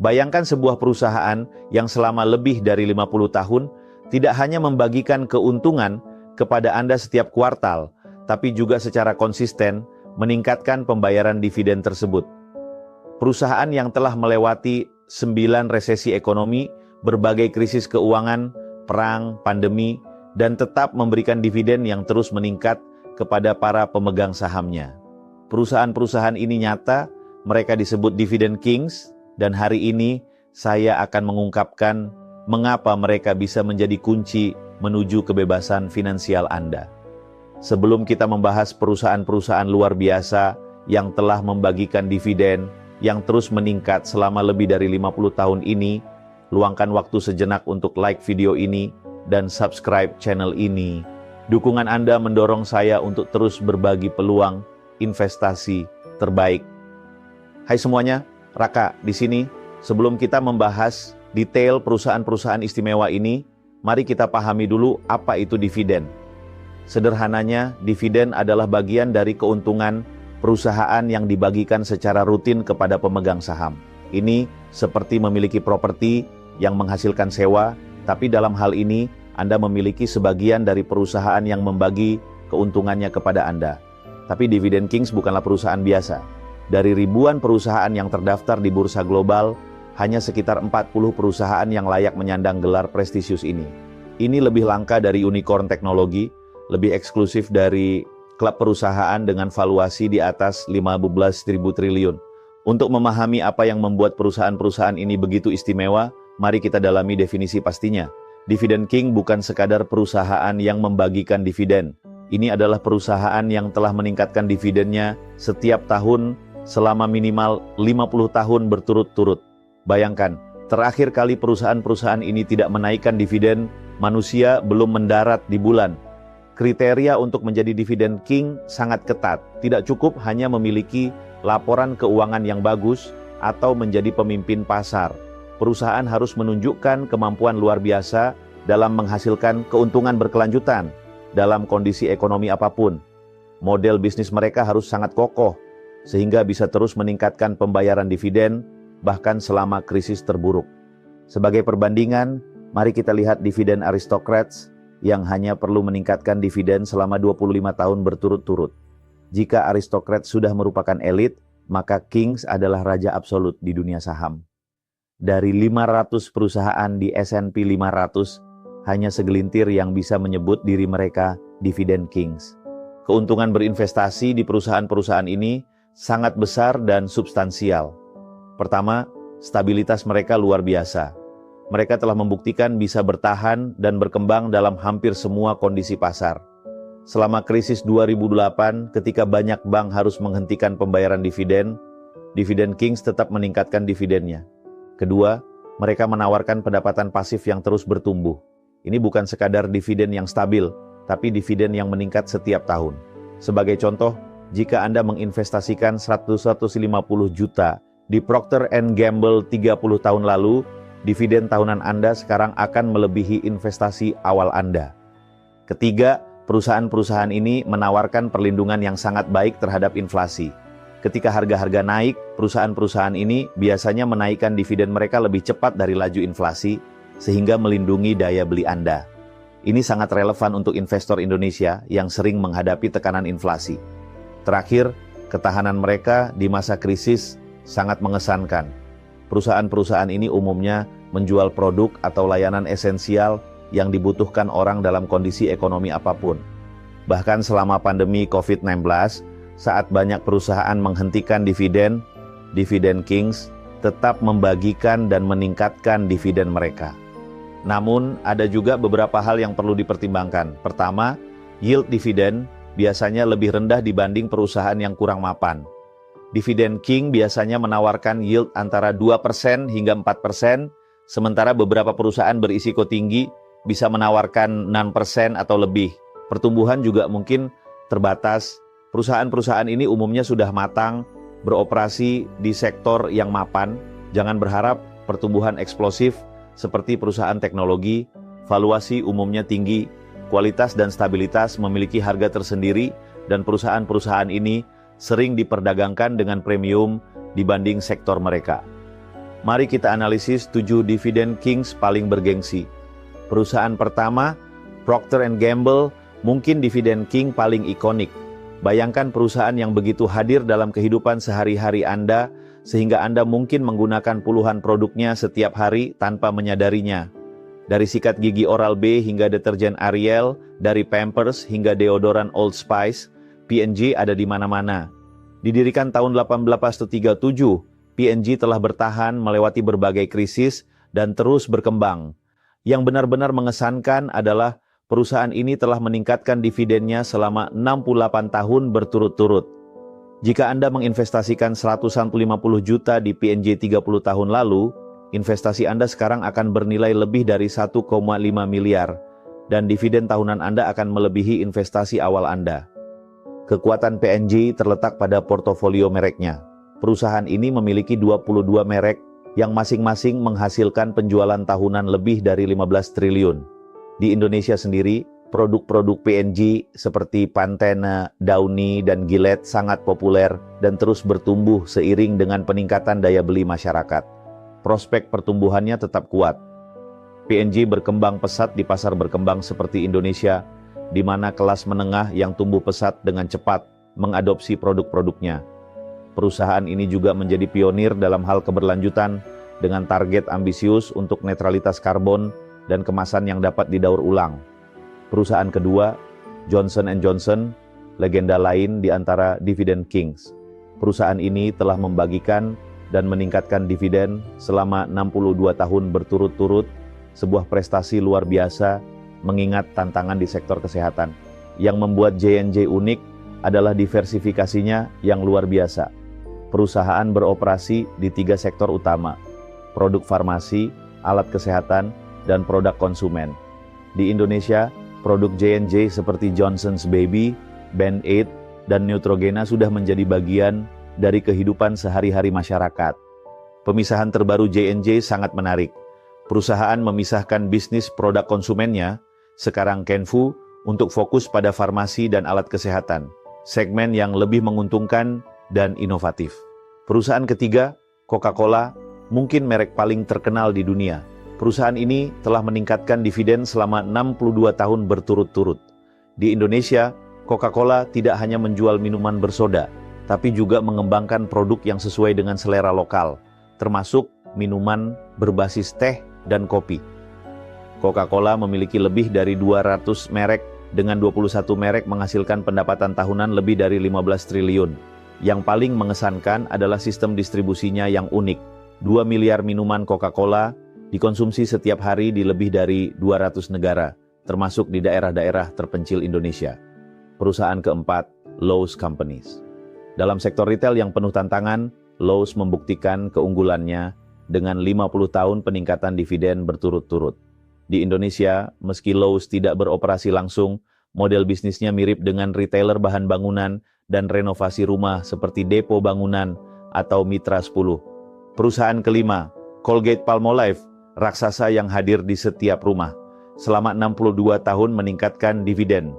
Bayangkan sebuah perusahaan yang selama lebih dari 50 tahun tidak hanya membagikan keuntungan kepada Anda setiap kuartal, tapi juga secara konsisten meningkatkan pembayaran dividen tersebut. Perusahaan yang telah melewati 9 resesi ekonomi, berbagai krisis keuangan, perang, pandemi, dan tetap memberikan dividen yang terus meningkat kepada para pemegang sahamnya. Perusahaan-perusahaan ini nyata, mereka disebut Dividend Kings, dan hari ini saya akan mengungkapkan mengapa mereka bisa menjadi kunci menuju kebebasan finansial Anda. Sebelum kita membahas perusahaan-perusahaan luar biasa yang telah membagikan dividen yang terus meningkat selama lebih dari 50 tahun ini, luangkan waktu sejenak untuk like video ini dan subscribe channel ini. Dukungan Anda mendorong saya untuk terus berbagi peluang investasi terbaik. Hai semuanya, Raka di sini. Sebelum kita membahas detail perusahaan-perusahaan istimewa ini, mari kita pahami dulu apa itu dividen. Sederhananya, dividen adalah bagian dari keuntungan perusahaan yang dibagikan secara rutin kepada pemegang saham. Ini seperti memiliki properti yang menghasilkan sewa, tapi dalam hal ini Anda memiliki sebagian dari perusahaan yang membagi keuntungannya kepada Anda. Tapi Dividend Kings bukanlah perusahaan biasa. Dari ribuan perusahaan yang terdaftar di bursa global, hanya sekitar 40 perusahaan yang layak menyandang gelar prestisius ini. Ini lebih langka dari unicorn teknologi, lebih eksklusif dari klub perusahaan dengan valuasi di atas 15.000 triliun. Untuk memahami apa yang membuat perusahaan-perusahaan ini begitu istimewa, mari kita dalami definisi pastinya. Dividend King bukan sekadar perusahaan yang membagikan dividen. Ini adalah perusahaan yang telah meningkatkan dividennya setiap tahun selama minimal 50 tahun berturut-turut. Bayangkan, terakhir kali perusahaan-perusahaan ini tidak menaikkan dividen, manusia belum mendarat di bulan. Kriteria untuk menjadi Dividend King sangat ketat. Tidak cukup hanya memiliki laporan keuangan yang bagus atau menjadi pemimpin pasar. Perusahaan harus menunjukkan kemampuan luar biasa dalam menghasilkan keuntungan berkelanjutan dalam kondisi ekonomi apapun. Model bisnis mereka harus sangat kokoh, sehingga bisa terus meningkatkan pembayaran dividen, bahkan selama krisis terburuk. Sebagai perbandingan, mari kita lihat dividen aristocrats yang hanya perlu meningkatkan dividen selama 25 tahun berturut-turut. Jika aristokrat sudah merupakan elit, maka Kings adalah raja absolut di dunia saham. Dari 500 perusahaan di S&P 500, hanya segelintir yang bisa menyebut diri mereka Dividend Kings. Keuntungan berinvestasi di perusahaan-perusahaan ini sangat besar dan substansial. Pertama, stabilitas mereka luar biasa. Mereka telah membuktikan bisa bertahan dan berkembang dalam hampir semua kondisi pasar. Selama krisis 2008, ketika banyak bank harus menghentikan pembayaran dividen, Dividend Kings tetap meningkatkan dividennya. Kedua, mereka menawarkan pendapatan pasif yang terus bertumbuh. Ini bukan sekadar dividen yang stabil, tapi dividen yang meningkat setiap tahun. Sebagai contoh, jika Anda menginvestasikan 150 juta di Procter & Gamble 30 tahun lalu, dividen tahunan Anda sekarang akan melebihi investasi awal Anda. Ketiga, perusahaan-perusahaan ini menawarkan perlindungan yang sangat baik terhadap inflasi. Ketika harga-harga naik, perusahaan-perusahaan ini biasanya menaikkan dividen mereka lebih cepat dari laju inflasi, sehingga melindungi daya beli Anda. Ini sangat relevan untuk investor Indonesia yang sering menghadapi tekanan inflasi. Terakhir, ketahanan mereka di masa krisis sangat mengesankan. Perusahaan-perusahaan ini umumnya menjual produk atau layanan esensial yang dibutuhkan orang dalam kondisi ekonomi apapun. Bahkan selama pandemi COVID-19, saat banyak perusahaan menghentikan dividen, Dividend Kings tetap membagikan dan meningkatkan dividen mereka. Namun, ada juga beberapa hal yang perlu dipertimbangkan. Pertama, yield dividen biasanya lebih rendah dibanding perusahaan yang kurang mapan. Dividend King biasanya menawarkan yield antara 2% hingga 4%, sementara beberapa perusahaan berisiko tinggi bisa menawarkan 6% atau lebih. Pertumbuhan juga mungkin terbatas. Perusahaan-perusahaan ini umumnya sudah matang, beroperasi di sektor yang mapan. Jangan berharap pertumbuhan eksplosif seperti perusahaan teknologi, valuasi umumnya tinggi, kualitas dan stabilitas memiliki harga tersendiri, dan perusahaan-perusahaan ini sering diperdagangkan dengan premium dibanding sektor mereka. Mari kita analisis 7 dividen kings paling bergengsi. Perusahaan pertama, Procter & Gamble, mungkin dividen king paling ikonik. Bayangkan perusahaan yang begitu hadir dalam kehidupan sehari-hari Anda, sehingga Anda mungkin menggunakan puluhan produknya setiap hari tanpa menyadarinya. Dari sikat gigi Oral-B hingga deterjen Ariel, dari Pampers hingga deodoran Old Spice, P&G ada di mana-mana. Didirikan tahun 1837, P&G telah bertahan melewati berbagai krisis dan terus berkembang. Yang benar-benar mengesankan adalah perusahaan ini telah meningkatkan dividennya selama 68 tahun berturut-turut. Jika Anda menginvestasikan 150 juta di P&G 30 tahun lalu, investasi Anda sekarang akan bernilai lebih dari 1,5 miliar, dan dividen tahunan Anda akan melebihi investasi awal Anda. Kekuatan P&G terletak pada portofolio mereknya. Perusahaan ini memiliki 22 merek yang masing-masing menghasilkan penjualan tahunan lebih dari 15 triliun. Di Indonesia sendiri, produk-produk P&G seperti Pantene, Downy, dan Gillette sangat populer dan terus bertumbuh seiring dengan peningkatan daya beli masyarakat. Prospek pertumbuhannya tetap kuat. P&G berkembang pesat di pasar berkembang seperti Indonesia, di mana kelas menengah yang tumbuh pesat dengan cepat mengadopsi produk-produknya. Perusahaan ini juga menjadi pionir dalam hal keberlanjutan dengan target ambisius untuk netralitas karbon dan kemasan yang dapat didaur ulang. Perusahaan kedua, Johnson & Johnson, legenda lain di antara dividen kings. Perusahaan ini telah membagikan dan meningkatkan dividen selama 62 tahun berturut-turut, sebuah prestasi luar biasa mengingat tantangan di sektor kesehatan. Yang membuat J&J unik adalah diversifikasinya yang luar biasa. Perusahaan beroperasi di 3 sektor utama, produk farmasi, alat kesehatan, dan produk konsumen. Di Indonesia, produk J&J seperti Johnson's Baby, Band-Aid, dan Neutrogena sudah menjadi bagian dari kehidupan sehari-hari masyarakat. Pemisahan terbaru J&J sangat menarik. Perusahaan memisahkan bisnis produk konsumennya, sekarang Kenfu, untuk fokus pada farmasi dan alat kesehatan, segmen yang lebih menguntungkan dan inovatif. Perusahaan ketiga, Coca-Cola, mungkin merek paling terkenal di dunia. Perusahaan ini telah meningkatkan dividen selama 62 tahun berturut-turut. Di Indonesia, Coca-Cola tidak hanya menjual minuman bersoda, tapi juga mengembangkan produk yang sesuai dengan selera lokal, termasuk minuman berbasis teh dan kopi. Coca-Cola memiliki lebih dari 200 merek, dengan 21 merek menghasilkan pendapatan tahunan lebih dari 15 triliun. Yang paling mengesankan adalah sistem distribusinya yang unik. 2 miliar minuman Coca-Cola dikonsumsi setiap hari di lebih dari 200 negara, termasuk di daerah-daerah terpencil Indonesia. Perusahaan keempat, Lowe's Companies. Dalam sektor retail yang penuh tantangan, Lowe's membuktikan keunggulannya dengan 50 tahun peningkatan dividen berturut-turut. Di Indonesia, meski Lowe's tidak beroperasi langsung, model bisnisnya mirip dengan retailer bahan bangunan dan renovasi rumah seperti Depo Bangunan atau Mitra 10. Perusahaan kelima, Colgate-Palmolive, raksasa yang hadir di setiap rumah. Selama 62 tahun meningkatkan dividen.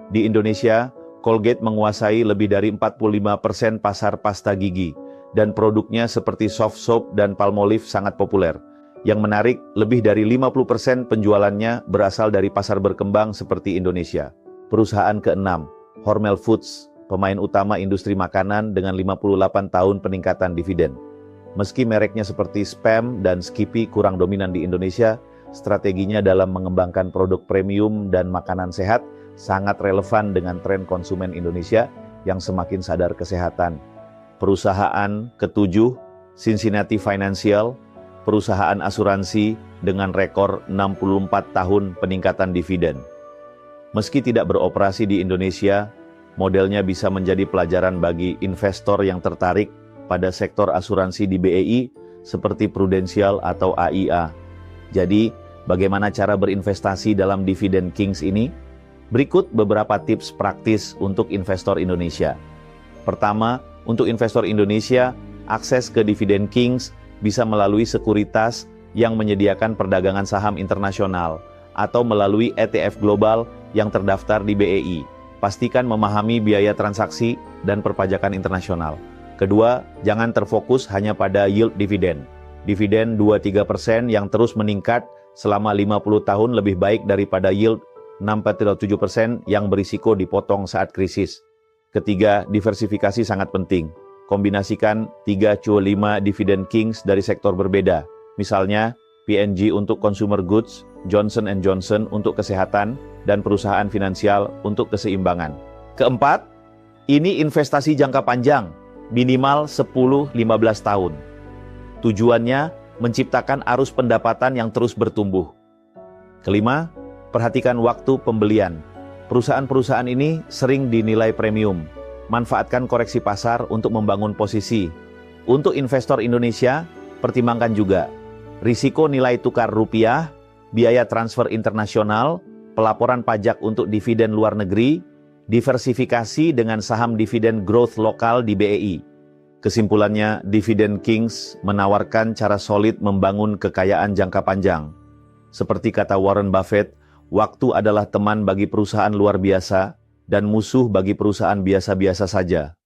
Di Indonesia, Colgate menguasai lebih dari 45% pasar pasta gigi, dan produknya seperti soft soap dan Palmolive sangat populer. Yang menarik, lebih dari 50% penjualannya berasal dari pasar berkembang seperti Indonesia. Perusahaan keenam, Hormel Foods, pemain utama industri makanan dengan 58 tahun peningkatan dividen. Meski mereknya seperti Spam dan Skippy kurang dominan di Indonesia, strateginya dalam mengembangkan produk premium dan makanan sehat sangat relevan dengan tren konsumen Indonesia yang semakin sadar kesehatan. Perusahaan ketujuh, Cincinnati Financial, perusahaan asuransi dengan rekor 64 tahun peningkatan dividen. Meski tidak beroperasi di Indonesia, modelnya bisa menjadi pelajaran bagi investor yang tertarik pada sektor asuransi di BEI seperti Prudential atau AIA. Jadi, bagaimana cara berinvestasi dalam dividen kings ini? Berikut beberapa tips praktis untuk investor Indonesia. Pertama, untuk investor Indonesia, akses ke dividen kings bisa melalui sekuritas yang menyediakan perdagangan saham internasional atau melalui ETF global yang terdaftar di BEI. Pastikan memahami biaya transaksi dan perpajakan internasional. Kedua, jangan terfokus hanya pada yield dividen. Dividen 2-3% yang terus meningkat selama 50 tahun lebih baik daripada yield 6-7% yang berisiko dipotong saat krisis. Ketiga, diversifikasi sangat penting. Kombinasikan 3-5 dividend kings dari sektor berbeda. Misalnya, P&G untuk consumer goods, Johnson & Johnson untuk kesehatan, dan perusahaan finansial untuk keseimbangan. Keempat, ini investasi jangka panjang, minimal 10-15 tahun. Tujuannya menciptakan arus pendapatan yang terus bertumbuh. Kelima, perhatikan waktu pembelian. Perusahaan-perusahaan ini sering dinilai premium. Manfaatkan koreksi pasar untuk membangun posisi. Untuk investor Indonesia, pertimbangkan juga risiko nilai tukar rupiah, biaya transfer internasional, pelaporan pajak untuk dividen luar negeri, diversifikasi dengan saham dividen growth lokal di BEI. Kesimpulannya, Dividend Kings menawarkan cara solid membangun kekayaan jangka panjang. Seperti kata Warren Buffett, waktu adalah teman bagi perusahaan luar biasa dan musuh bagi perusahaan biasa-biasa saja.